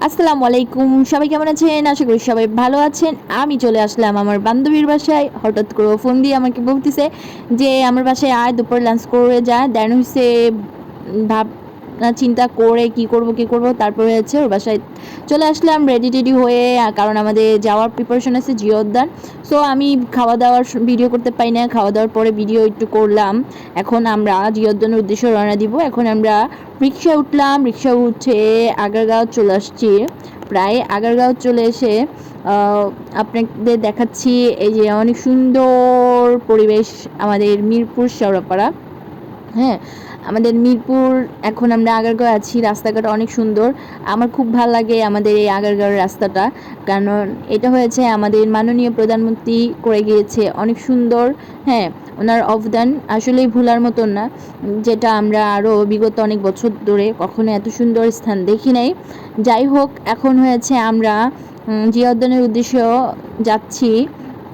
আসসালামু আলাইকুম, সবাই কেমন আছেন? আশা করি সবাই ভালো আছেন। আমি চলে আসলাম আমার বান্ধবীর বাসায়। হঠাৎ করে ফোন দিয়ে আমাকে বলতেছে যে আমার বাসায় আয়, দুপুর লাঞ্চ করে যা। দেন হচ্ছে ভাবনা চিন্তা করে কি করব তারপরে হচ্ছে ওর বাসায় চলে আসলাম রেডি টেডি হয়ে। কারণ আমাদের যাওয়ার প্রিপারেশন আছে জিও উদ্যান। সো আমি খাওয়া দাওয়ার ভিডিও করতে পাই না, খাওয়া দাওয়ার পরে ভিডিও একটু করলাম। এখন আমরা জিও উদ্যানের উদ্দেশ্যে রওনা দিব। এখন আমরা রিক্সা উঠলাম, রিক্সা উঠে আগারগাঁও চলে আসছি। প্রায় আগারগাঁও চলে এসে আপনাদের দেখাচ্ছি এই যে অনেক সুন্দর পরিবেশ আমাদের মিরপুর শেওড়াপাড়া। হ্যাঁ, আমাদের মিরপুর, এখন আমরা আগারগাঁও আছি। রাস্তাঘাট অনেক সুন্দর। আমার খুব ভালো লাগে আমাদের এই আগারগাঁওয়ের রাস্তাটা, কারণ এটা হয়েছে আমাদের মাননীয় প্রধানমন্ত্রী করে গিয়েছে, অনেক সুন্দর। হ্যাঁ, ওনার অবদান আসলেই ভোলার মতন না, যেটা আমরা আরও বিগত অনেক বছর ধরে কখনো এত সুন্দর স্থান দেখি নাই। যাই হোক, এখন হয়েছে আমরা জিয়া উদ্যানের উদ্দেশ্যে যাচ্ছি।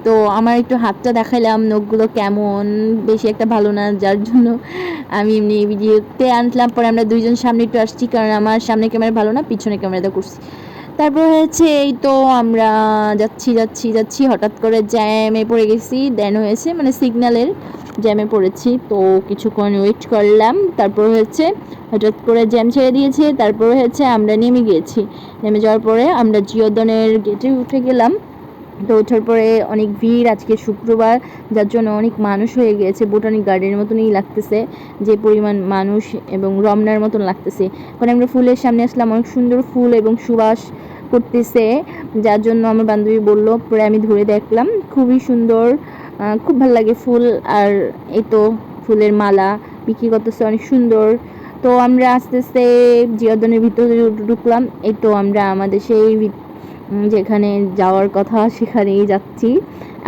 তো আমার একটু হাতটা দেখাইলাম, নখগুলো কেমন, বেশি একটা ভালো না, যার জন্য আমি এমনি ভিডিওতে আনলাম। পরে আমরা দুইজন সামনে একটু আসছি, কারণ আমার সামনে ক্যামেরা ভালো না, পিছনে ক্যামেরাটা করছি। তারপর হয়েছে এই তো আমরা যাচ্ছি যাচ্ছি যাচ্ছি, হঠাৎ করে জ্যামে পড়ে গেছি। দেন হয়েছে মানে সিগন্যালের জ্যামে পড়েছি, তো কিছুক্ষণ ওয়েট করলাম। তারপর হচ্ছে হঠাৎ করে জ্যাম ছেড়ে দিয়েছে। তারপর হচ্ছে আমরা নেমে গিয়েছি। নেমে যাওয়ার পরে আমরা জিওদনের গেটে উঠে গেলাম। তো ওঠার পরে অনেক ভিড়, আজকে শুক্রবার, যার জন্য অনেক মানুষ হয়ে গিয়েছে। বোটানিক গার্ডেনের মতনই লাগতেছে, যে পরিমাণ মানুষ, এবং রমনার মতন লাগতেছে। এখন আমরা ফুলের সামনে আসলাম, অনেক সুন্দর ফুল এবং সুবাস করতেছে, যার জন্য আমার বান্ধবী বলল, পরে আমি ধরে দেখলাম, খুবই সুন্দর, খুব ভালো লাগে ফুল। আর এই তো ফুলের মালা বিক্রি করতেছে, অনেক সুন্দর। তো আমরা আস্তে আস্তে জিওদনের ভিতরে ঢুকলাম। এই তো আমরা আমাদের সেই যেখানে যাওয়ার কথা সেখানেই যাচ্ছি।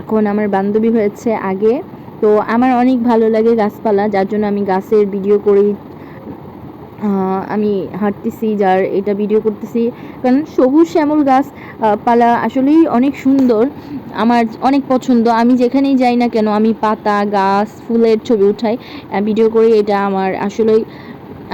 এখন আমার বান্ধবী হয়েছে আগে। তো আমার অনেক ভালো লাগে গাছপালা, যার জন্য আমি গাছের ভিডিও করি। আমি হাঁটতেছি, যার এটা ভিডিও করতেছি, কারণ সবুজ শ্যামল গাছ পালা আসলেই অনেক সুন্দর। আমার অনেক পছন্দ। আমি যেখানেই যাই না কেন, আমি পাতা, গাছ, ফুলের ছবি উঠাই, ভিডিও করি। এটা আমার আসলেই,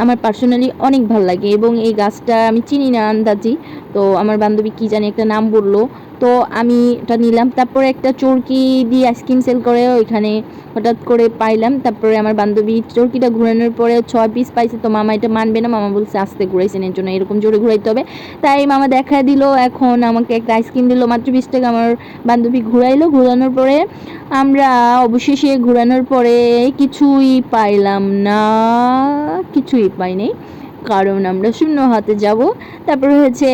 আমার পার্সোনালি অনেক ভালো লাগে। এবং এই গাছটা আমি চিনি না আন্দাজি, তো আমার বান্ধবী কী জানি একটা নাম বললো, তো আমি এটা নিলাম। তারপরে একটা চরকি দিয়ে আইসক্রিম সেল করে, ওইখানে হঠাৎ করে পাইলাম। তারপরে আমার বান্ধবী চরকিটা ঘুরানোর পরে 6 পিস পাইছে, তো মামা এটা মানবে না, মামা বলছে আস্তে ঘুরাইছেন, এর জন্য এরকম জোরে ঘুরাইতে হবে। তাই মামা দেখা দিল, এখন আমাকে একটা আইসক্রিম দিল মাত্র 20 টাকা। আমার বান্ধবী ঘুরাইলো, ঘুরানোর পরে আমরা অবশেষে ঘুরানোর পরে কিছুই পাইলাম না, কিছুই পাইনি, কারণ আমরা শূন্য হাতে যাব। তারপরে হচ্ছে